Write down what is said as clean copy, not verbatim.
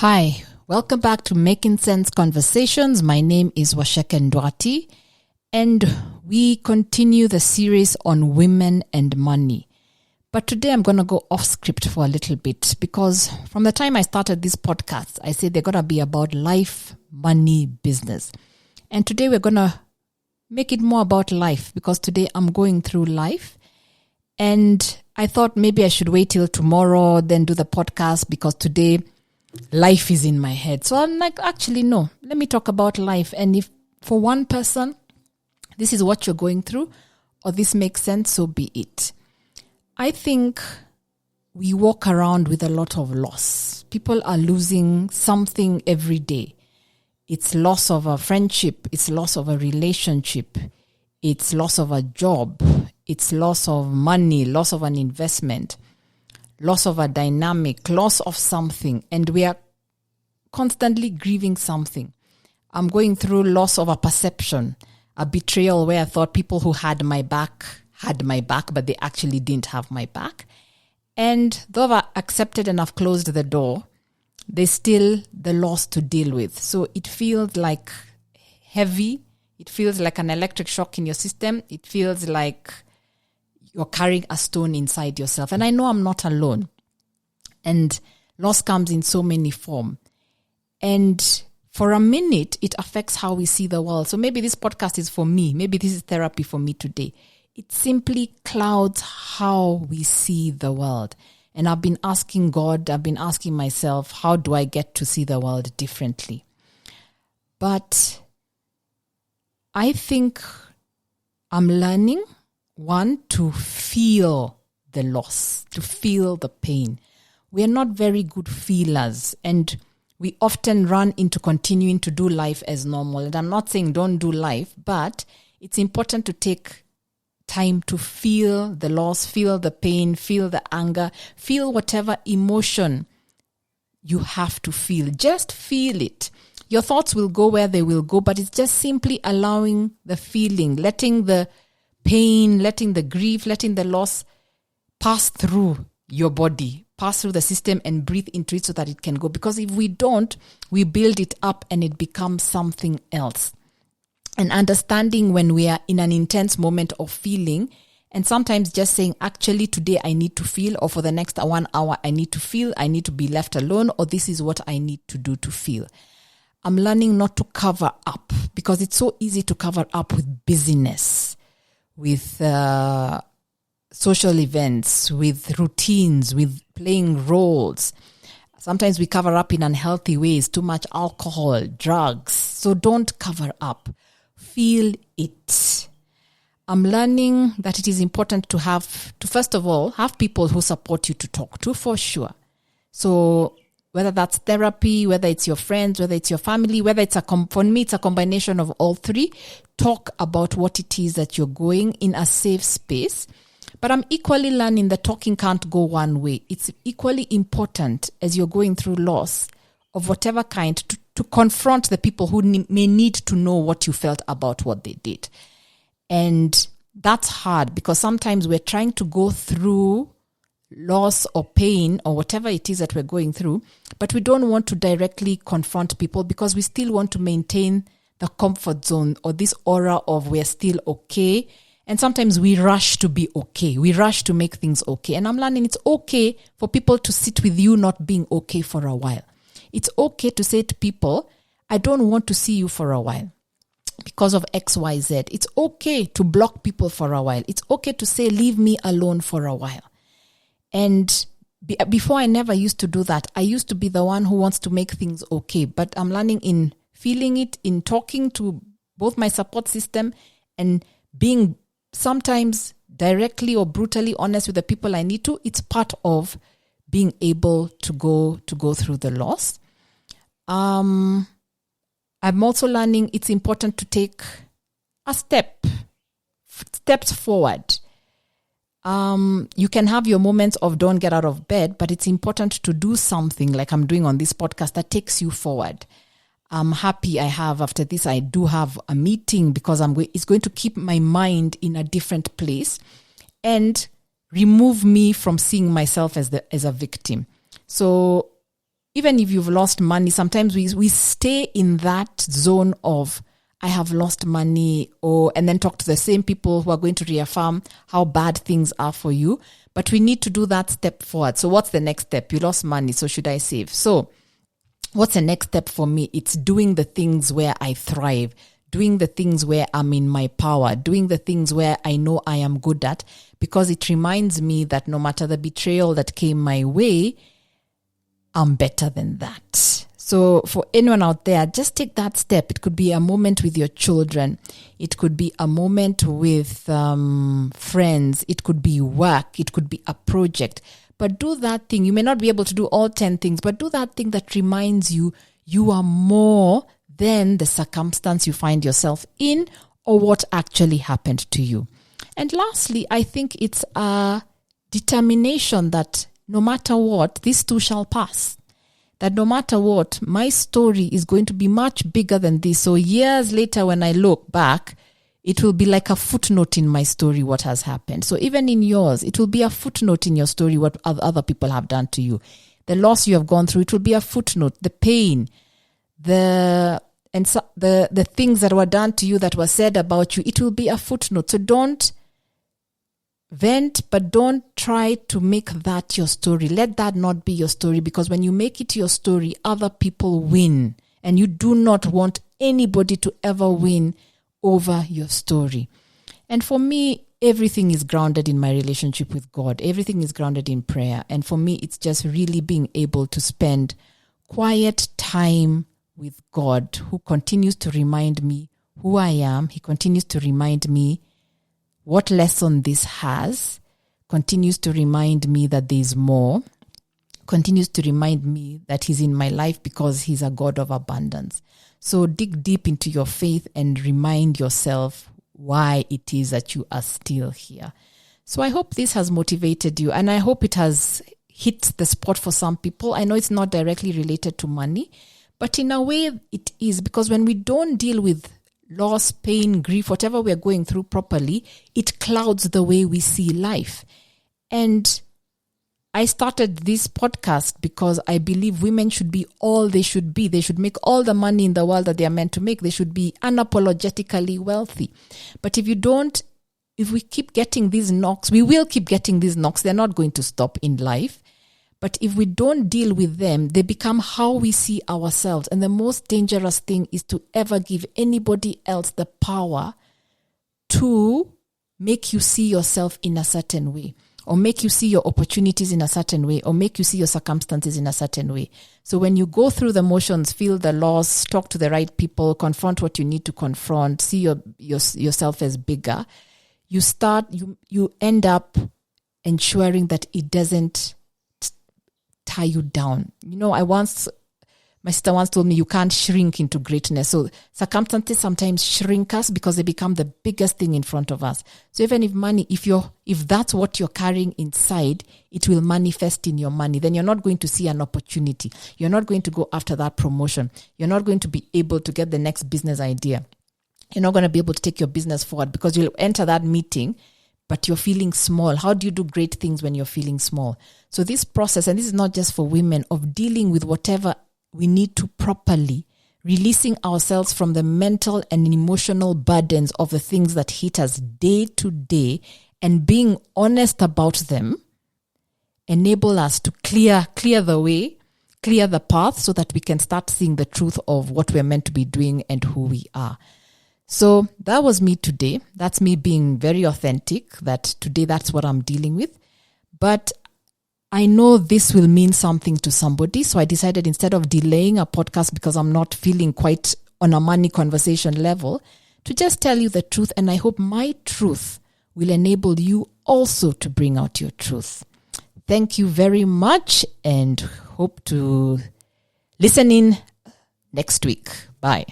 Hi, welcome back to Making Sense Conversations. My name is Washeke Ndwati, and we continue the series on women and money. But today I'm going to go off script for a little bit because from the time I started this podcast, I said they're going to be about life, money, business. And today we're going to make it more about life because today I'm going through life. And I thought maybe I should wait till tomorrow, then do the podcast because today life is in my head. So I'm like, actually, no, let me talk about life. And if for one person, this is what you're going through, or this makes sense, so be it. I think we walk around with a lot of loss. People are losing something every day. It's loss of a friendship. It's loss of a relationship. It's loss of a job. It's loss of money, loss of an investment, loss of a dynamic, loss of something. And we are constantly grieving something. I'm going through loss of a perception, a betrayal where I thought people who had my back, but they actually didn't have my back. And though I've accepted and I've closed the door, there's still the loss to deal with. So it feels like heavy. It feels like an electric shock in your system. It feels like you're carrying a stone inside yourself. And I know I'm not alone. And loss comes in so many forms. And for a minute, it affects how we see the world. So maybe this podcast is for me. Maybe this is therapy for me today. It simply clouds how we see the world. And I've been asking God, I've been asking myself, how do I get to see the world differently? But I think I'm learning, one, to feel the loss, to feel the pain. We are not very good feelers, and we often run into continuing to do life as normal. And I'm not saying don't do life, but it's important to take time to feel the loss, feel the pain, feel the anger, feel whatever emotion you have to feel. Just feel it. Your thoughts will go where they will go, but it's just simply allowing the feeling, letting the pain, letting the grief, letting the loss pass through your body, pass through the system and breathe into it so that it can go. Because if we don't, we build it up and it becomes something else. And understanding when we are in an intense moment of feeling, and sometimes just saying, actually, today I need to feel, or for the next 1 hour, I need to feel, I need to be left alone, or this is what I need to do to feel. I'm learning not to cover up because it's so easy to cover up with busyness, with social events, with routines, with playing roles. Sometimes we cover up in unhealthy ways, too much alcohol, drugs. So don't cover up. Feel it. I'm learning that it is important to first of all, have people who support you to talk to, for sure. So whether that's therapy, whether it's your friends, whether it's your family, whether it's for me, it's a combination of all three. Talk about what it is that you're going in a safe space. But I'm equally learning that talking can't go one way. It's equally important as you're going through loss of whatever kind to confront the people who may need to know what you felt about what they did. And that's hard because sometimes we're trying to go through loss or pain or whatever it is that we're going through, but we don't want to directly confront people because we still want to maintain the comfort zone or this aura of we're still okay. And sometimes we rush to be okay. We rush to make things okay. And I'm learning it's okay for people to sit with you not being okay for a while. It's okay to say to people, I don't want to see you for a while because of X, Y, Z. It's okay to block people for a while. It's okay to say, leave me alone for a while. And before I never used to do that. I used to be the one who wants to make things okay. But I'm learning in feeling it, in talking to both my support system and being sometimes directly or brutally honest with the people I need to. It's part of being able to go through the loss. I'm also learning it's important to take a steps forward. You can have your moments of don't get out of bed, but it's important to do something like I'm doing on this podcast that takes you forward. I'm happy after this, I do have a meeting because it's going to keep my mind in a different place and remove me from seeing myself as a victim. So even if you've lost money, sometimes we stay in that zone of, I have lost money, and then talk to the same people who are going to reaffirm how bad things are for you. But we need to do that step forward. So what's the next step? You lost money, so should I save? So what's the next step for me? It's doing the things where I thrive, doing the things where I'm in my power, doing the things where I know I am good at, because it reminds me that no matter the betrayal that came my way, I'm better than that. So for anyone out there, just take that step. It could be a moment with your children. It could be a moment with friends. It could be work. It could be a project. But do that thing. You may not be able to do all 10 things, but do that thing that reminds you you are more than the circumstance you find yourself in or what actually happened to you. And lastly, I think it's a determination that no matter what, this too shall pass. That no matter what, my story is going to be much bigger than this. So years later, when I look back, it will be like a footnote in my story, what has happened. So even in yours, it will be a footnote in your story, what other people have done to you. The loss you have gone through, it will be a footnote. The pain, the things that were done to you, that were said about you, it will be a footnote. So don't vent, but don't try to make that your story. Let that not be your story, because when you make it your story, other people win. And you do not want anybody to ever win over your story. And for me, everything is grounded in my relationship with God. Everything is grounded in prayer. And for me, it's just really being able to spend quiet time with God, who continues to remind me who I am. He continues to remind me what lesson this has, continues to remind me that there's more, continues to remind me that He's in my life because He's a God of abundance. So dig deep into your faith and remind yourself why it is that you are still here. So I hope this has motivated you, and I hope it has hit the spot for some people. I know it's not directly related to money, but in a way it is, because when we don't deal with loss, pain, grief, whatever we're going through properly, it clouds the way we see life. And I started this podcast because I believe women should be all they should be. They should make all the money in the world that they are meant to make. They should be unapologetically wealthy. But if we keep getting these knocks, we will keep getting these knocks. They're not going to stop in life. But if we don't deal with them, they become how we see ourselves. And the most dangerous thing is to ever give anybody else the power to make you see yourself in a certain way, or make you see your opportunities in a certain way, or make you see your circumstances in a certain way. So when you go through the motions, feel the loss, talk to the right people, confront what you need to confront, see yourself as bigger, you end up ensuring that it doesn't tie you down. My sister once told me, you can't shrink into greatness. So circumstances sometimes shrink us because they become the biggest thing in front of us. So even if money, if that's what you're carrying inside, it will manifest in your money. Then you're not going to see an opportunity. You're not going to go after that promotion. You're not going to be able to get the next business idea. You're not going to be able to take your business forward because you'll enter that meeting, but you're feeling small. How do you do great things when you're feeling small? So this process, and this is not just for women, of dealing with whatever we need to properly, releasing ourselves from the mental and emotional burdens of the things that hit us day to day, and being honest about them, enable us to clear the way, clear the path, so that we can start seeing the truth of what we're meant to be doing and who we are. So that was me today. That's me being very authentic, that today that's what I'm dealing with. But I know this will mean something to somebody. So I decided, instead of delaying a podcast because I'm not feeling quite on a money conversation level, to just tell you the truth. And I hope my truth will enable you also to bring out your truth. Thank you very much, and hope to listen in next week. Bye.